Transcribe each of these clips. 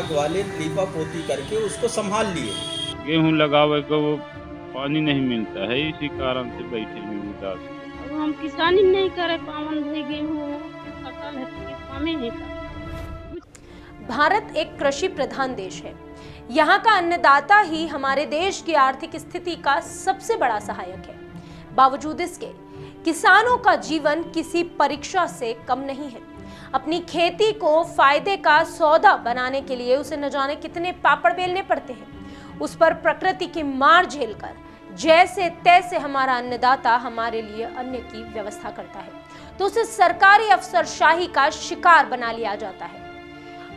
विभाग वाले लीपा पोती करके उसको संभाल लिए। गेहूं लगावे को वो पानी नहीं मिलता है, इसी कारण से बैठे हैं उदास। अब हम किसानी नहीं करे पावन भाई, गेहूँ फसल है तो कामे नहीं कर। भारत एक कृषि प्रधान देश है। यहाँ का अन्नदाता ही हमारे देश की आर्थिक स्थिति का सबसे बड़ा सहायक है। बावजूद इसके किसानों का जीवन किसी परीक्षा से कम नहीं है। अपनी खेती को फायदे का सौदा बनाने के लिए उसे न जाने कितने पापड़ बेलने पड़ते हैं। उस पर प्रकृति की मार झेलकर जैसे तैसे हमारा अन्नदाता हमारे लिए अन्न की व्यवस्था करता है, तो उसे सरकारी अफसरशाही का शिकार बना लिया जाता है।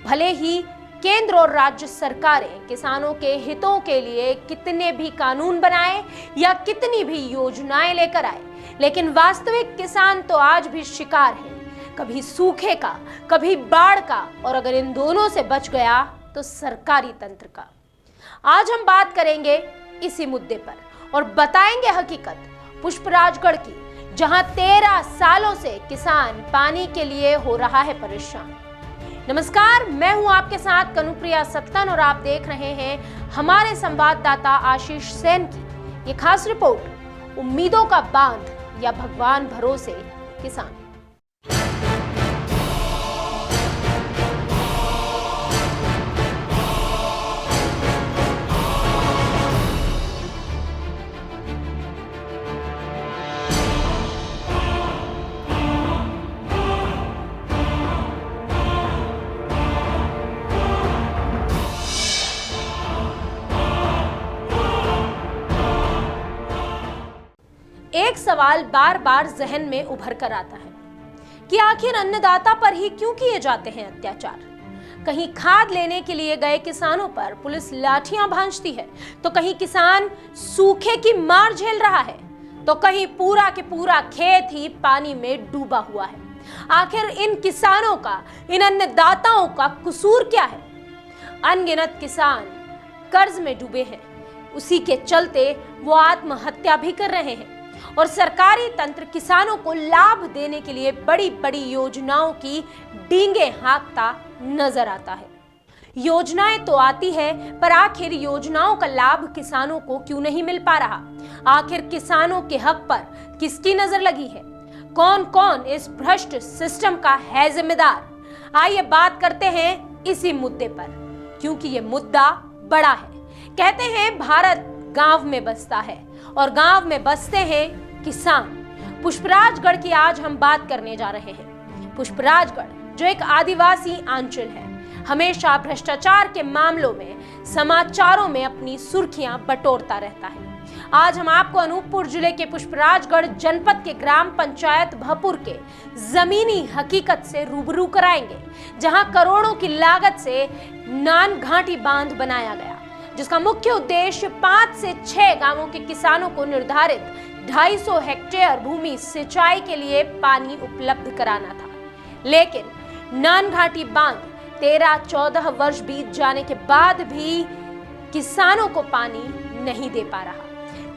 भले ही केंद्र और राज्य सरकारें किसानों के हितों के लिए कितने भी कानून बनाए या कितनी भी योजनाएं लेकर आए, लेकिन वास्तविक किसान तो आज भी शिकार है, कभी सूखे का, कभी बाढ़ का, और अगर इन दोनों से बच गया तो सरकारी तंत्र का। आज हम बात करेंगे इसी मुद्दे पर और बताएंगे हकीकत पुष्पराजगढ़ की, जहां 13 सालों से किसान पानी के लिए हो रहा है परेशान। नमस्कार, मैं हूं आपके साथ कनुप्रिया सत्तन और आप देख रहे हैं हमारे संवाददाता आशीष सेन की ये खास रिपोर्ट, उम्मीदों का बांध या भगवान भरोसे किसान। एक सवाल बार बार जहन में उभर कर आता है कि आखिर अन्नदाता पर ही क्यों किए जाते हैं अत्याचार। कहीं खाद लेने के लिए गए किसानों पर पुलिस लाठियां भांजती है, तो कहीं किसान सूखे की मार झेल रहा है, तो कहीं पूरा के पूरा खेत ही पानी में डूबा हुआ है। आखिर इन किसानों का, इन अन्नदाताओं का कसूर क्या है? अनगिनत किसान कर्ज में डूबे हैं, उसी के चलते वो आत्महत्या भी कर रहे हैं, और सरकारी तंत्र किसानों को लाभ देने के लिए बड़ी बड़ी योजनाओं की डींगे हाँकता नजर आता है। योजनाएं तो आती है, पर आखिर योजनाओं का लाभ किसानों को क्यों नहीं मिल पा रहा? आखिर किसानों के हक पर किसकी नजर लगी है? कौन कौन इस भ्रष्ट सिस्टम का है जिम्मेदार? आइए बात करते हैं इसी मुद्दे पर, क्योंकि ये मुद्दा बड़ा है। कहते हैं भारत गांव में बसता है और गांव में बसते हैं किसान। पुष्पराजगढ़ की आज हम बात करने जा रहे हैं। पुष्पराजगढ़ जो एक आदिवासी अंचल है, हमेशा भ्रष्टाचार के मामलों में समाचारों में अपनी सुर्खियां बटोरता रहता है। आज हम आपको अनूपपुर जिले के पुष्पराजगढ़ जनपद के ग्राम पंचायत भपुर के जमीनी हकीकत से रूबरू कराएंगे, जहां करोड़ों की लागत से नानघाटी बांध बनाया गया, जिसका मुख्य उद्देश्य 5 से 6 गांवों के किसानों को निर्धारित 250 हेक्टेयर भूमि सिंचाई के लिए पानी उपलब्ध कराना था। लेकिन नानघाटी बांध 13-14 वर्ष बीत जाने के बाद भी किसानों को पानी नहीं दे पा रहा।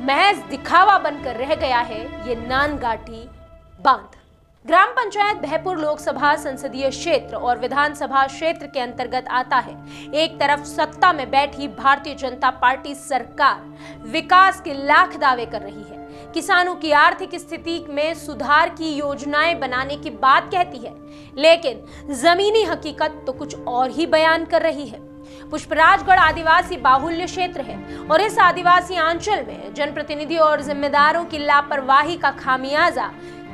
महज दिखावा बनकर रह गया है ये नानघाटी बांध। ग्राम पंचायत भैपुर लोकसभा संसदीय क्षेत्र और विधानसभा क्षेत्र के अंतर्गत आता है। एक तरफ सत्ता में बैठी भारतीय जनता पार्टी सरकार विकास के लाख दावे कर रही है, किसानों की आर्थिक स्थिति में सुधार की योजनाएं बनाने की बात कहती है, लेकिन जमीनी हकीकत तो कुछ और ही बयान कर रही है। पुष्पराजगढ़ आदिवासी बाहुल्य क्षेत्र है और इस आदिवासी अंचल में जनप्रतिनिधि और जिम्मेदारों की लापरवाही का खामियाजा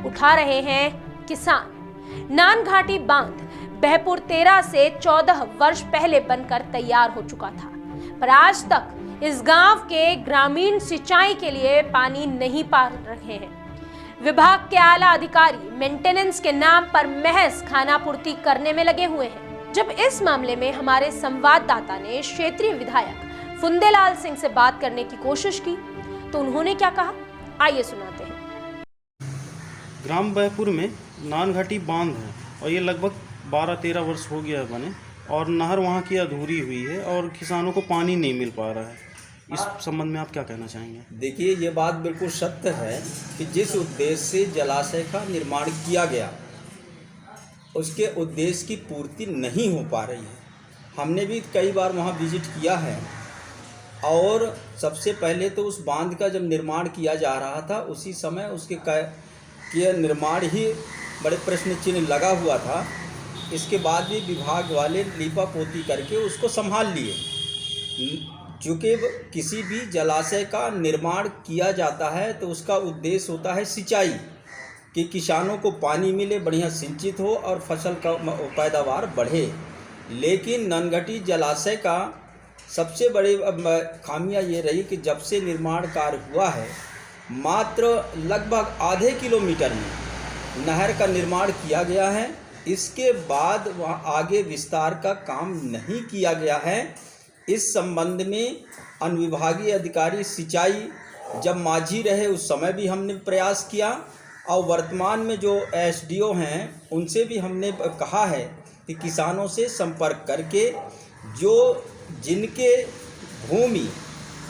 उठा रहे हैं किसान। नानघाटी बांध भैपुर 13 से 14 वर्ष पहले बनकर तैयार हो चुका था, पर आज तक इस गांव के ग्रामीण सिंचाई के लिए पानी नहीं पा रहे हैं। विभाग के आला अधिकारी मेंटेनेंस के नाम पर महज खानापूर्ति करने में लगे हुए हैं। जब इस मामले में हमारे संवाददाता ने क्षेत्रीय विधायक फुंदेलाल सिंह से बात करने की कोशिश की, तो उन्होंने क्या कहा, आइए सुनाते हैं। ग्राम भैपुर में नानघाटी बांध है और ये लगभग 12-13 वर्ष हो गया है बने, और नहर वहाँ की अधूरी हुई है और किसानों को पानी नहीं मिल पा रहा है। इस संबंध में आप क्या कहना चाहेंगे? देखिए, ये बात बिल्कुल सत्य है कि जिस उद्देश्य से जलाशय का निर्माण किया गया, उसके उद्देश्य की पूर्ति नहीं हो पा रही है। हमने भी कई बार वहाँ विजिट किया है। और सबसे पहले तो उस बांध का जब निर्माण किया जा रहा था उसी समय उसके के निर्माण ही बड़े प्रश्न चिन्ह लगा हुआ था। इसके बाद भी विभाग वाले लीपा पोती करके उसको संभाल लिए। चूँकि किसी भी जलाशय का निर्माण किया जाता है तो उसका उद्देश्य होता है सिंचाई, कि किसानों को पानी मिले, बढ़िया सिंचित हो और फसल का पैदावार बढ़े। लेकिन ननघटी जलाशय का सबसे बड़ी खामियां ये रही कि जब से निर्माण कार्य हुआ है मात्र लगभग आधे किलोमीटर में नहर का निर्माण किया गया है। इसके बाद वहाँ आगे विस्तार का काम नहीं किया गया है। इस संबंध में अनुविभागीय अधिकारी सिंचाई जब माझी रहे उस समय भी हमने प्रयास किया, और वर्तमान में जो एसडीओ हैं उनसे भी हमने कहा है कि किसानों से संपर्क करके जो जिनके भूमि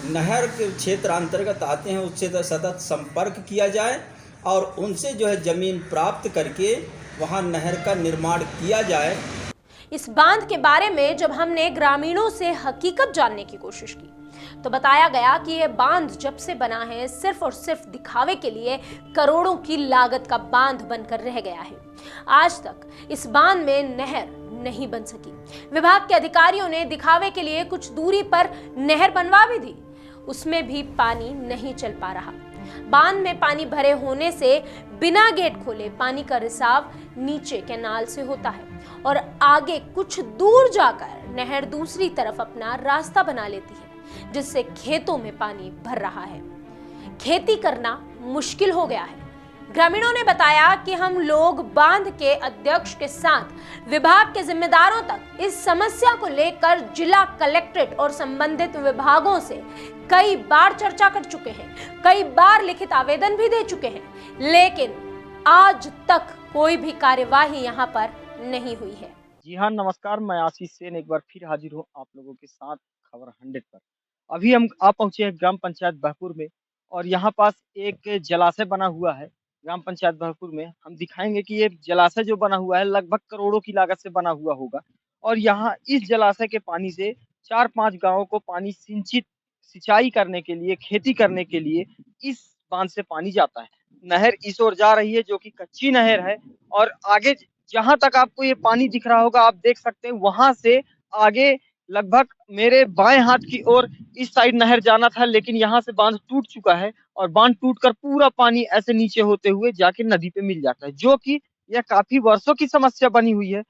नहर के क्षेत्र अंतर्गत आते हैं उससे सतत संपर्क किया जाए और उनसे जो है ज़मीन प्राप्त करके वहाँ नहर का निर्माण किया जाए। इस बांध के बारे में जब हमने ग्रामीणों से हकीकत जानने की कोशिश की तो बताया गया कि यह बांध जब से बना है सिर्फ और सिर्फ दिखावे के लिए करोड़ों की लागत का बांध बनकर रह गया है। आज तक इस बांध में नहर नहीं बन सकी। विभाग के अधिकारियों ने दिखावे के लिए कुछ दूरी पर नहर बनवा भी दी, उसमें भी पानी नहीं चल पा रहा। बांध में पानी भरे होने से बिना गेट खोले पानी का रिसाव नीचे कैनाल से होता है और आगे कुछ दूर जाकर नहर दूसरी तरफ अपना रास्ता बना लेती है, जिससे खेतों में पानी भर रहा है। खेती करना मुश्किल हो गया है। ग्रामीणों ने बताया कि हम लोग बांध के अध्यक्ष के साथ विभाग के जिम्मेदारों तक इस समस्या को लेकर जिला कलेक्ट्रेट और संबंधित विभागों से कई बार चर्चा कर चुके हैं, कई बार लिखित आवेदन भी दे चुके हैं, लेकिन आज तक कोई भी कार्यवाही यहाँ पर नहीं हुई है। जी हाँ, नमस्कार, मैं आशीष सेन एक बार फिर हाजिर हूँ आप लोगों के साथ खबर 100 पर। अभी हम आप पहुंचे हैं ग्राम पंचायत बहपुर में और यहाँ पास एक जलाशय बना हुआ है। ग्राम पंचायत बहपुर में हम दिखाएंगे कि ये जलाशय जो बना हुआ है लगभग करोड़ों की लागत से बना हुआ होगा और यहाँ इस जलाशय के पानी से 4-5 गांवों को पानी सिंचाई करने के लिए, खेती करने के लिए इस बांध से पानी जाता है। नहर इस ओर जा रही है जो कि कच्ची नहर है और आगे जहां तक आपको ये पानी दिख रहा होगा आप देख सकते हैं, वहां से आगे लगभग मेरे बाएं हाथ की ओर इस साइड नहर जाना था, लेकिन यहाँ से बांध टूट चुका है और बांध टूटकर पूरा पानी ऐसे नीचे होते हुए जाके नदी पे मिल जाता है, जो कि यह काफी वर्षों की समस्या बनी हुई है।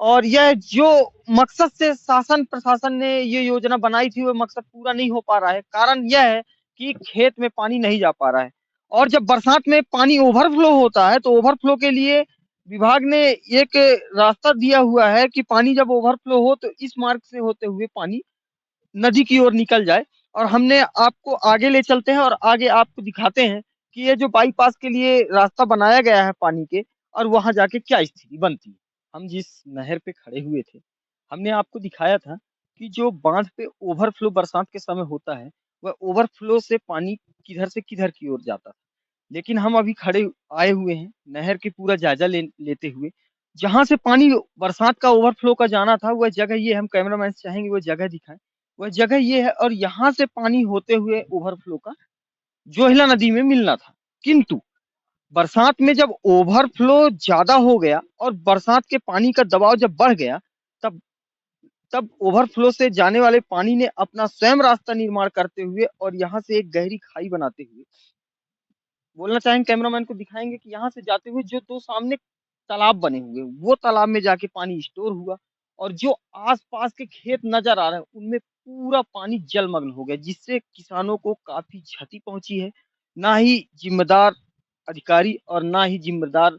और यह जो मकसद से शासन प्रशासन ने ये योजना बनाई थी वो मकसद पूरा नहीं हो पा रहा है। कारण यह है कि खेत में पानी नहीं जा पा रहा है और जब बरसात में पानी ओवरफ्लो होता है तो ओवरफ्लो के लिए विभाग ने एक रास्ता दिया हुआ है कि पानी जब ओवरफ्लो हो तो इस मार्ग से होते हुए पानी नदी की ओर निकल जाए। और हमने आपको आगे ले चलते हैं और आगे आपको दिखाते हैं कि ये जो बाईपास के लिए रास्ता बनाया गया है पानी के और वहां जाके क्या स्थिति बनती है। हम जिस नहर पे खड़े हुए थे हमने आपको दिखाया था कि जो बांध पे ओवरफ्लो बरसात के समय होता है वह ओवरफ्लो से पानी किधर से किधर की ओर जाता था। लेकिन हम अभी खड़े आए हुए हैं नहर के पूरा जायजा लेते हुए, जहां से पानी बरसात का ओवरफ्लो का जाना था वह जगह ये, हम कैमरामैन से चाहेंगे वह जगह दिखाएं, वह जगह ये है और यहाँ से पानी होते हुए ओवरफ्लो का जोहिला नदी में मिलना था। किंतु बरसात में जब ओवरफ्लो ज्यादा हो गया और बरसात के पानी का दबाव जब बढ़ गया तब ओवरफ्लो से जाने वाले पानी ने अपना स्वयं रास्ता निर्माण करते हुए और यहाँ से एक गहरी खाई बनाते हुए, बोलना चाहेंगे कैमरामैन को दिखाएंगे कि यहाँ से जाते हुए जो 2 सामने तालाब बने हुए वो तालाब में जाके पानी स्टोर हुआ और जो आसपास के खेत नजर आ रहे हैं उनमें पूरा पानी जलमग्न हो गया, जिससे किसानों को काफी क्षति पहुंची है। ना ही जिम्मेदार अधिकारी और ना ही जिम्मेदार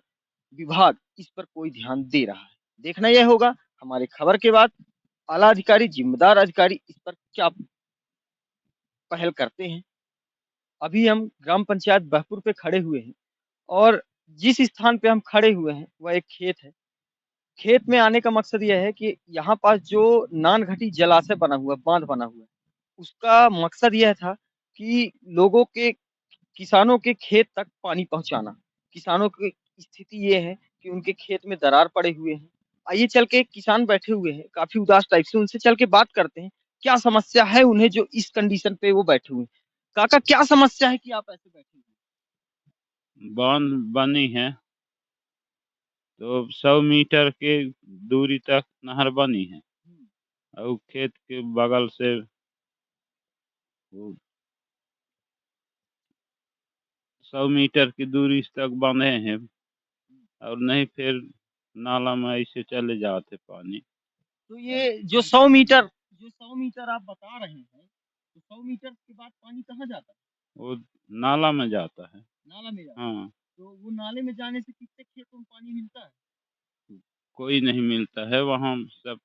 विभाग इस पर कोई ध्यान दे रहा है। देखना यह होगा हमारे खबर के बाद आला अधिकारी, जिम्मेदार अधिकारी इस पर क्या पहल करते हैं। अभी हम ग्राम पंचायत बहपुर पे खड़े हुए हैं और जिस स्थान पे हम खड़े हुए हैं वह एक खेत है। खेत में आने का मकसद यह है कि यहाँ पास जो नानघटी जलाशय बना हुआ, बांध बना हुआ है, उसका मकसद यह था कि लोगों के, किसानों के खेत तक पानी पहुंचाना। किसानों की स्थिति ये है कि उनके खेत में दरार पड़े हुए हैं आइए चल के किसान बैठे हुए हैं काफी उदास टाइप से, उनसे चल के बात करते हैं क्या समस्या है उन्हें जो इस कंडीशन पे वो बैठे हुए हैं। काका क्या समस्या है कि आप ऐसे बैठे हुए बांध बनी है तो 100 मीटर के दूरी तक नहर बनी है और खेत के बगल से वो 100 मीटर की दूरी तक बंधे हैं और नहीं फिर नाला में ऐसे चले जाते पानी। तो ये जो 100 मीटर आप बता रहे हैं, तो 100 मीटर के बाद पानी कहाँ जाता है? वो नाला में जाता है। नाला में जाता है। हाँ, तो वो नाले में जाने से कितने खेतों में पानी मिलता है? कोई नहीं मिलता है वहाँ सब।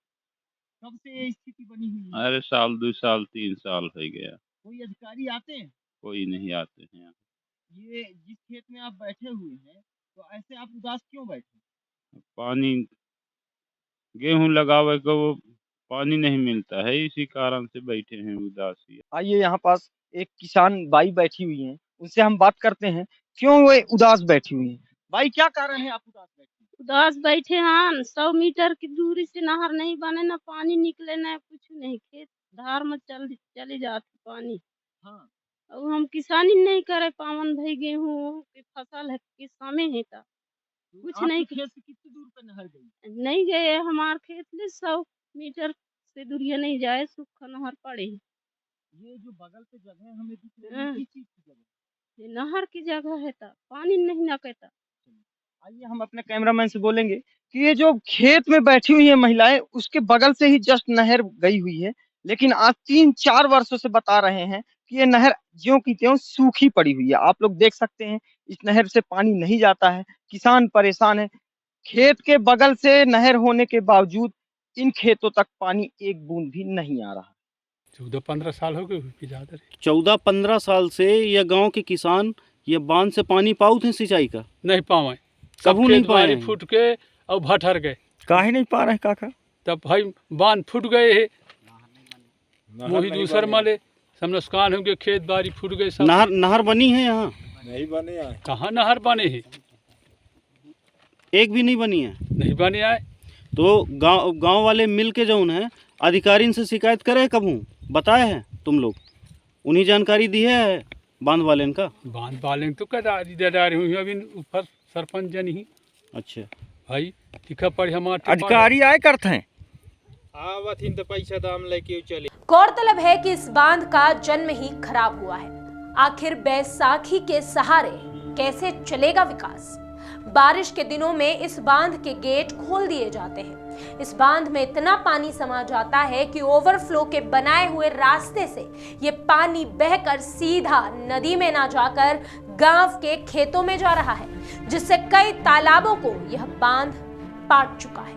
कब से ये स्थिति बनी हुई है? अरे साल 2 साल 3 साल हो गया, कोई अधिकारी आते हैं? कोई नहीं आते हैं यहाँ। ये जिस खेत में आप बैठे हुए हैं, तो ऐसे आप उदास क्यों बैठे? पानी गेहूं लगावे को वो पानी नहीं मिलता है, इसी कारण से बैठे हैं उदासी। आइए यहाँ पास एक किसान बाई बैठी हुई हैं, उनसे हम बात करते हैं क्यों वे उदास बैठी हुई हैं। बाई क्या कारण है आप उदास बैठी? उदास बैठे हैं 100 मीटर की दूरी से नहर नहीं बने, ना पानी निकले, ना कुछ नहीं, खेत धार में चले जाते पानी। हाँ, और हम किसानी नहीं करे पावन भाई, गेहूं की फसल है किसाने है ता कुछ आपके नहीं खेत से कितनी दूर पे नहर गई? नहीं गए हमारे खेत ले 100 मीटर से दूरिया नहीं जाए, सूखा नहर पड़े है। ये जो बगल पे जगह हमें दिख रही हाँ। है, किस चीज की जगह? ये नहर की जगह है ता पानी नहीं ना कहता। आइए हम अपने कैमरामैन से बोलेंगे कि ये जो खेत में बैठी हुई है महिलाएं, उसके बगल से ही जस्ट नहर गई हुई है, लेकिन आज 3-4 वर्षों से बता रहे हैं कि ये नहर ज्यों की त्यों सूखी पड़ी हुई है। आप लोग देख सकते हैं इस नहर से पानी नहीं जाता है, किसान परेशान है। खेत के बगल से नहर होने के बावजूद इन खेतों तक पानी एक बूंद भी नहीं आ रहा। 14-15 साल हो गए कि ज़्यादा रे। 14-15 साल से यह गांव के किसान ये बांध से पानी पाऊ थे सिंचाई का नहीं पावे, कभू नहीं पाए बारी फूट के और भटर गए। काहे नहीं पा रहे काका? तब भाई बांध फूट गए है, वही दूसर माले सब नुकसान हो गए, खेत बाड़ी फूट गए सब। नहर बनी है यहाँ? कहाँ नहर बने है? एक भी नहीं बनी है। नहीं बने आए। तो गांव वाले मिल के जो है अधिकारी से शिकायत करे, कभू बताए हैं तुम लोग? उन्हीं जानकारी दी है बांध वाले का? बांध वाले तो कदारी हुई अभी ऊपर सरपंच जन ही। अच्छा भाई टिका पड़ी हमारे अधिकारी आए करते हैं। तो पैसा दाम लेके चले। गौरतलब है कि इस बांध का जन्म ही खराब हुआ है। आखिर बैसाखी के सहारे कैसे चलेगा विकास? बारिश के दिनों में इस बांध के गेट खोल दिए जाते हैं। इस बांध में इतना पानी समा जाता है कि ओवरफ्लो के बनाए हुए रास्ते से ये पानी बहकर सीधा नदी में ना जाकर गांव के खेतों में जा रहा है, जिससे कई तालाबों को यह बांध पाट चुका है।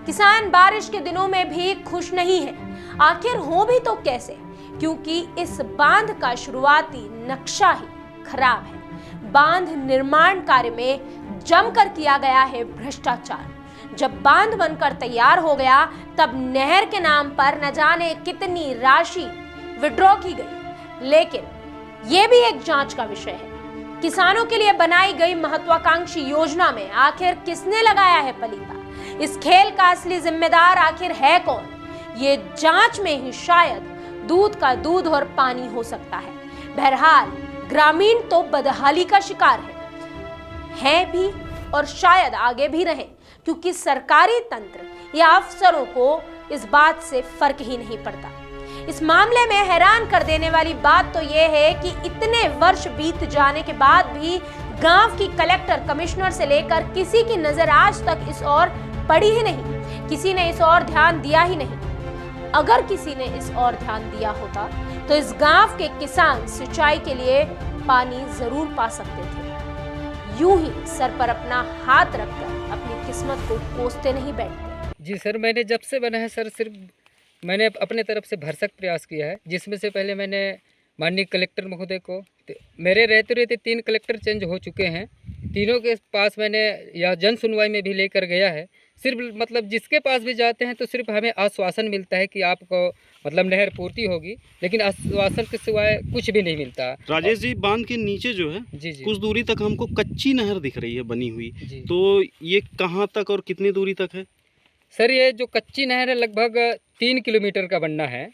किसान बारिश के दिनों में भी खुश नहीं है। आखिर हो भी तो कैसे, क्योंकि इस बांध का शुरुआती नक्शा ही खराब है। बांध निर्माण कार्य में जमकर किया गया है भ्रष्टाचार। जब बांध बनकर तैयार हो गया तब नहर के नाम पर न जाने कितनी राशि विड्रॉ की गई, लेकिन यह भी एक जांच का विषय है। किसानों के लिए बनाई गई महत्वाकांक्षी योजना में आखिर किसने लगाया है पलीता? इस खेल का असली जिम्मेदार आखिर है कौन? ये जांच में ही शायद दूध का दूध और पानी हो सकता है। बहरहाल ग्रामीण तो बदहाली का शिकार है भी और शायद आगे भी रहे, क्योंकि सरकारी तंत्र या अफसरों को इस बात से फर्क ही नहीं पड़ता। इस मामले में हैरान कर देने वाली बात तो यह है कि इतने वर्ष बीत जाने के बाद भी गांव की कलेक्टर, कमिश्नर से लेकर किसी की नजर आज तक इस ओर पड़ी ही नहीं। किसी ने इस ओर ध्यान दिया ही नहीं। अगर किसी ने इस ओर ध्यान दिया होता तो इस गांव के किसान सिंचाई के लिए पानी जरूर पा सकते थे। यूं ही सर पर अपना हाथ रखकर अपनी किस्मत को कोसते नहीं बैठते। जी सर, मैंने जब से बना है सर, सिर्फ मैंने अपने तरफ से भरसक प्रयास किया है, जिसमें से पहले मैंने माननीय कलेक्टर महोदय को, मेरे रहते रहते 3 कलेक्टर चेंज हो चुके हैं, तीनों के पास मैंने या जन सुनवाई में भी लेकर गया है। सिर्फ मतलब जिसके पास भी जाते हैं तो सिर्फ हमें आश्वासन मिलता है कि आपको मतलब नहर पूर्ति होगी, लेकिन आश्वासन के सिवाय कुछ भी नहीं मिलता। राजेश जी, बांध के नीचे जो है जी कुछ दूरी तक हमको कच्ची नहर दिख रही है बनी हुई, जी। तो ये कहाँ तक और कितनी दूरी तक है? सर ये जो कच्ची नहर है लगभग 3 किलोमीटर का बनना है।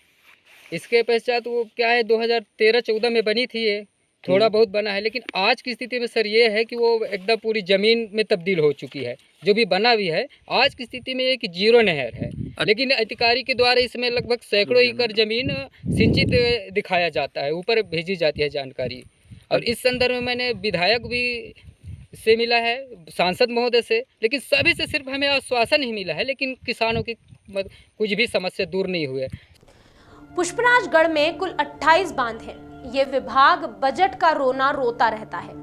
इसके पश्चात वो क्या है 2013-14 में बनी थी, ये थोड़ा बहुत बना है, लेकिन आज की स्थिति में सर ये है कि वो एकदम पूरी ज़मीन में तब्दील हो चुकी है। जो भी बना भी है आज की स्थिति में एक जीरो नहर है, लेकिन अधिकारी के द्वारा इसमें लगभग सैकड़ों एकड़ ज़मीन सिंचित दिखाया जाता है, ऊपर भेजी जाती है जानकारी। और इस संदर्भ में मैंने विधायक भी से मिला है, सांसद महोदय से, लेकिन सभी से सिर्फ हमें आश्वासन ही मिला है, लेकिन किसानों की कुछ भी समस्या दूर नहीं हुई है। पुष्पराजगढ़ में कुल 28 बांध हैं। ये विभाग बजट का रोना रोता रहता है।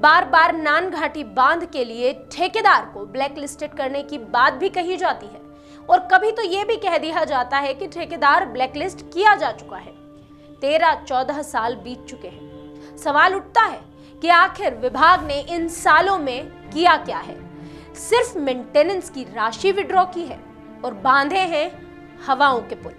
बार बार नानघाटी बांध के लिए ठेकेदार को ब्लैकलिस्टेड करने की बात भी कही जाती है और कभी तो ये भी कह दिया जाता है कि ठेकेदार ब्लैकलिस्ट किया जा चुका है। 13-14 साल बीत चुके हैं। सवाल उठता है कि आखिर विभाग ने इन सालों में किया क्या है? सिर्फ मेंटेनेंस की राशि विड्रॉ की है और बांधे हैं हवाओं के पुल।